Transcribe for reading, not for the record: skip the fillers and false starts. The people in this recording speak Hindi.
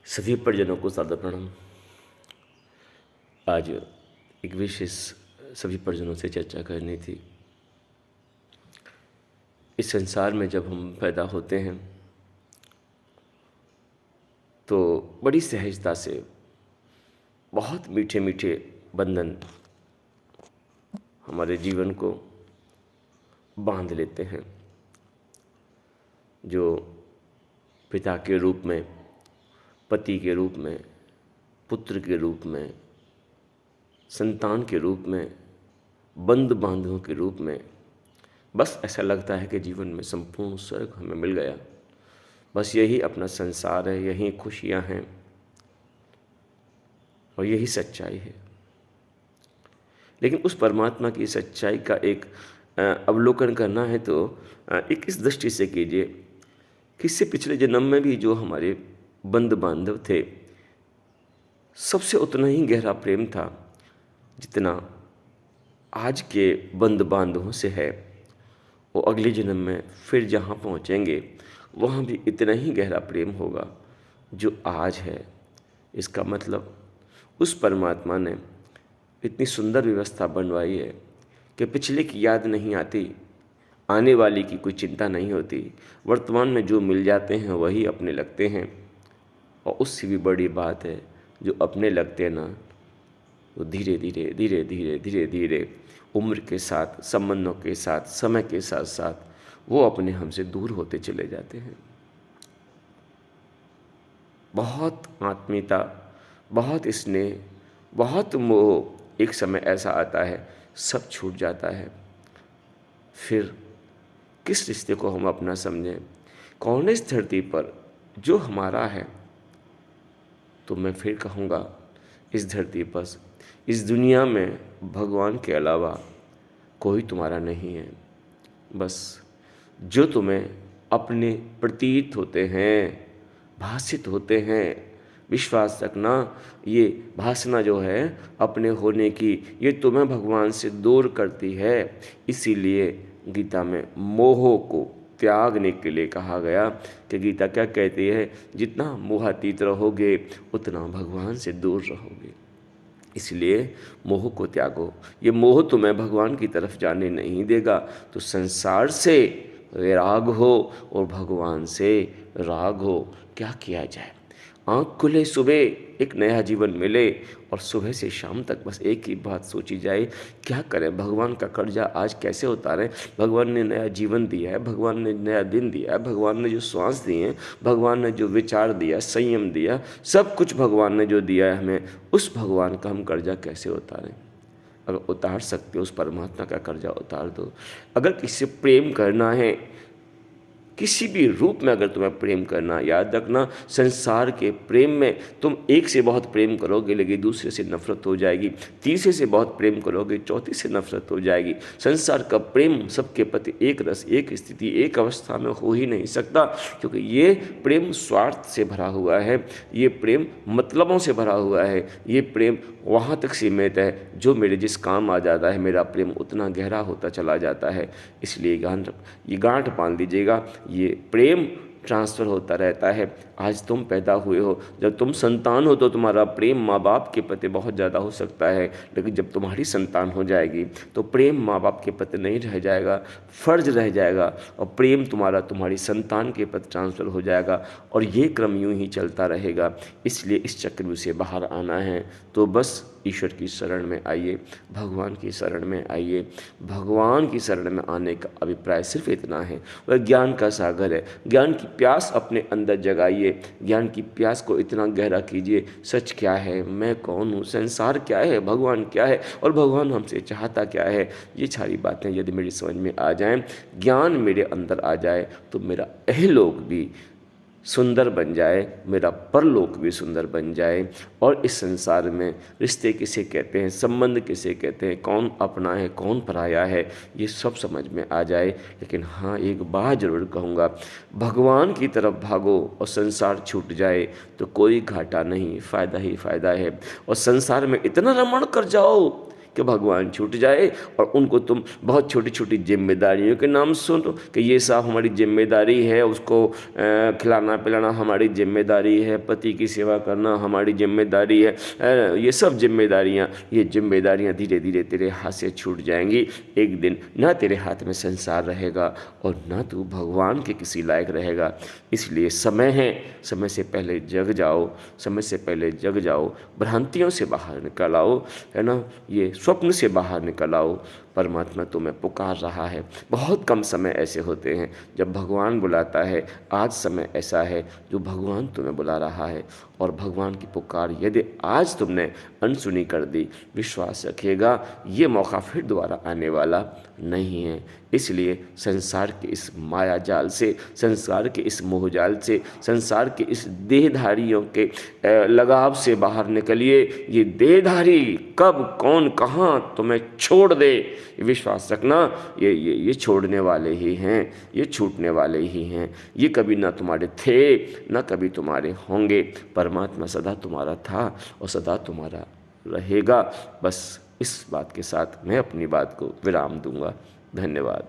सभी परिजनों को सादर प्रणाम। आज एक विशेष सभी परिजनों से चर्चा करनी थी। इस संसार में जब हम पैदा होते हैं तो बड़ी सहजता से बहुत मीठे मीठे बंधन हमारे जीवन को बांध लेते हैं, जो पिता के रूप में, पति के रूप में, पुत्र के रूप में, संतान के रूप में, बंद बांधवों के रूप में। बस ऐसा लगता है कि जीवन में संपूर्ण स्वर्ग हमें मिल गया, बस यही अपना संसार है, यही खुशियां हैं और यही सच्चाई है। लेकिन उस परमात्मा की सच्चाई का एक अवलोकन करना है तो एक इस दृष्टि से कीजिए कि इससे पिछले जन्म में भी जो हमारे बंद बांधव थे, सबसे उतना ही गहरा प्रेम था जितना आज के बंद बांधवों से है। वो अगले जन्म में फिर जहाँ पहुँचेंगे वहाँ भी इतना ही गहरा प्रेम होगा जो आज है। इसका मतलब उस परमात्मा ने इतनी सुंदर व्यवस्था बनवाई है कि पिछले की याद नहीं आती, आने वाली की कोई चिंता नहीं होती। वर्तमान में जो मिल जाते हैं वही अपने लगते हैं, और उससे भी बड़ी बात है जो अपने लगते हैं ना, वो धीरे धीरे धीरे धीरे धीरे धीरे उम्र के साथ, संबंधों के साथ, समय के साथ साथ वो अपने हमसे दूर होते चले जाते हैं। बहुत आत्मीयता, बहुत स्नेह, बहुत मोह, एक समय ऐसा आता है सब छूट जाता है। फिर किस रिश्ते को हम अपना समझें? कौन इस धरती पर जो हमारा है? तो मैं फिर कहूँगा, इस धरती पर, इस दुनिया में भगवान के अलावा कोई तुम्हारा नहीं है। बस जो तुम्हें अपने प्रतीत होते हैं, भाषित होते हैं, विश्वास रखना, ये भाषणा जो है अपने होने की, ये तुम्हें भगवान से दूर करती है। इसीलिए गीता में मोह को त्यागने के लिए कहा गया कि गीता क्या कहती है, जितना मोहातीत रहोगे उतना भगवान से दूर रहोगे। इसलिए मोह को त्यागो। ये मोह तुम्हें भगवान की तरफ जाने नहीं देगा। तो संसार से वैराग हो और भगवान से राग हो। क्या किया जाए? आँख खुले सुबह, एक नया जीवन मिले, और सुबह से शाम तक बस एक ही बात सोची जाए, क्या करें? भगवान का कर्जा आज कैसे उतारें? भगवान ने नया जीवन दिया है, भगवान ने नया दिन दिया है, भगवान ने जो श्वास दिए हैं, भगवान ने जो विचार दिया, संयम दिया, सब कुछ भगवान ने जो दिया है हमें, उस भगवान का हम कर्जा कैसे उतारें? अगर उतार सकते हो उस परमात्मा का कर्जा उतार दो। अगर किसी से प्रेम करना है, किसी भी रूप में अगर तुम्हें प्रेम करना, याद रखना, संसार के प्रेम में तुम एक से बहुत प्रेम करोगे लेकिन दूसरे से नफरत हो जाएगी, तीसरे से बहुत प्रेम करोगे चौथे से नफरत हो जाएगी। संसार का प्रेम सबके प्रति एक रस, एक स्थिति, एक अवस्था में हो ही नहीं सकता, क्योंकि ये प्रेम स्वार्थ से भरा हुआ है, ये प्रेम मतलबों से भरा हुआ है, ये प्रेम वहाँ तक सीमित है जो मेरे जिस काम आ जाता है, मेरा प्रेम उतना गहरा होता चला जाता है। इसलिए ये गांठ बांध लीजिएगा, ये प्रेम ट्रांसफ़र होता रहता है। आज तुम पैदा हुए हो, जब तुम संतान हो तो तुम्हारा प्रेम माँ बाप के प्रति बहुत ज़्यादा हो सकता है, लेकिन जब तुम्हारी संतान हो जाएगी तो प्रेम माँ बाप के प्रति नहीं रह जाएगा, फ़र्ज रह जाएगा, और प्रेम तुम्हारा तुम्हारी संतान के प्रति ट्रांसफ़र हो जाएगा, और ये क्रम यूं ही चलता रहेगा। इसलिए इस चक्रव्यूह से बाहर आना है तो बस ईश्वर की शरण में आइए, भगवान की शरण में आइए। भगवान की शरण में आने का अभिप्राय सिर्फ इतना है, वह ज्ञान का सागर है। ज्ञान की प्यास अपने अंदर जगाइए, ज्ञान की प्यास को इतना गहरा कीजिए, सच क्या है, मैं कौन हूँ, संसार क्या है, भगवान क्या है, और भगवान हमसे चाहता क्या है। ये सारी बातें यदि मेरी समझ में आ जाएं, ज्ञान मेरे अंदर आ जाए, तो मेरा अहलोक भी सुंदर बन जाए, मेरा परलोक भी सुंदर बन जाए। और इस संसार में रिश्ते किसे कहते हैं, संबंध किसे कहते हैं, कौन अपना है, कौन पराया है, ये सब समझ में आ जाए। लेकिन हाँ, एक बात ज़रूर कहूँगा, भगवान की तरफ भागो और संसार छूट जाए तो कोई घाटा नहीं, फ़ायदा ही फ़ायदा है। और संसार में इतना रमण कर जाओ कि भगवान छूट जाए और उनको तुम बहुत छोटी छोटी जिम्मेदारियों के नाम सुनो कि ये साहब हमारी जिम्मेदारी है, उसको खिलाना पिलाना हमारी जिम्मेदारी है, पति की सेवा करना हमारी जिम्मेदारी है। ये सब जिम्मेदारियाँ धीरे धीरे तेरे हाथ से छूट जाएंगी। एक दिन ना तेरे हाथ में संसार रहेगा और ना तू भगवान के किसी लायक रहेगा। इसलिए समय है, समय से पहले जग जाओ, समय से पहले जग जाओ, भ्रांतियों से बाहर निकल आओ, है ना, ये स्वप्न से बाहर निकल आओ। परमात्मा तुम्हें पुकार रहा है। बहुत कम समय ऐसे होते हैं जब भगवान बुलाता है। आज समय ऐसा है जो भगवान तुम्हें बुला रहा है और भगवान की पुकार यदि आज तुमने अनसुनी कर दी, विश्वास रखिएगा ये मौका फिर दोबारा आने वाला नहीं है। इसलिए संसार के इस माया जाल से, संसार के इस मोह जाल से, संसार के इस देहधारियों के लगाव से बाहर निकलिए। ये देहधारी कब कौन कहाँ तुम्हें छोड़ दे, विश्वास रखना ये छोड़ने वाले ही हैं, ये छूटने वाले ही हैं। ये कभी ना तुम्हारे थे ना कभी तुम्हारे होंगे। परमात्मा सदा तुम्हारा था और सदा तुम्हारा रहेगा। बस इस बात के साथ मैं अपनी बात को विराम दूंगा। धन्यवाद।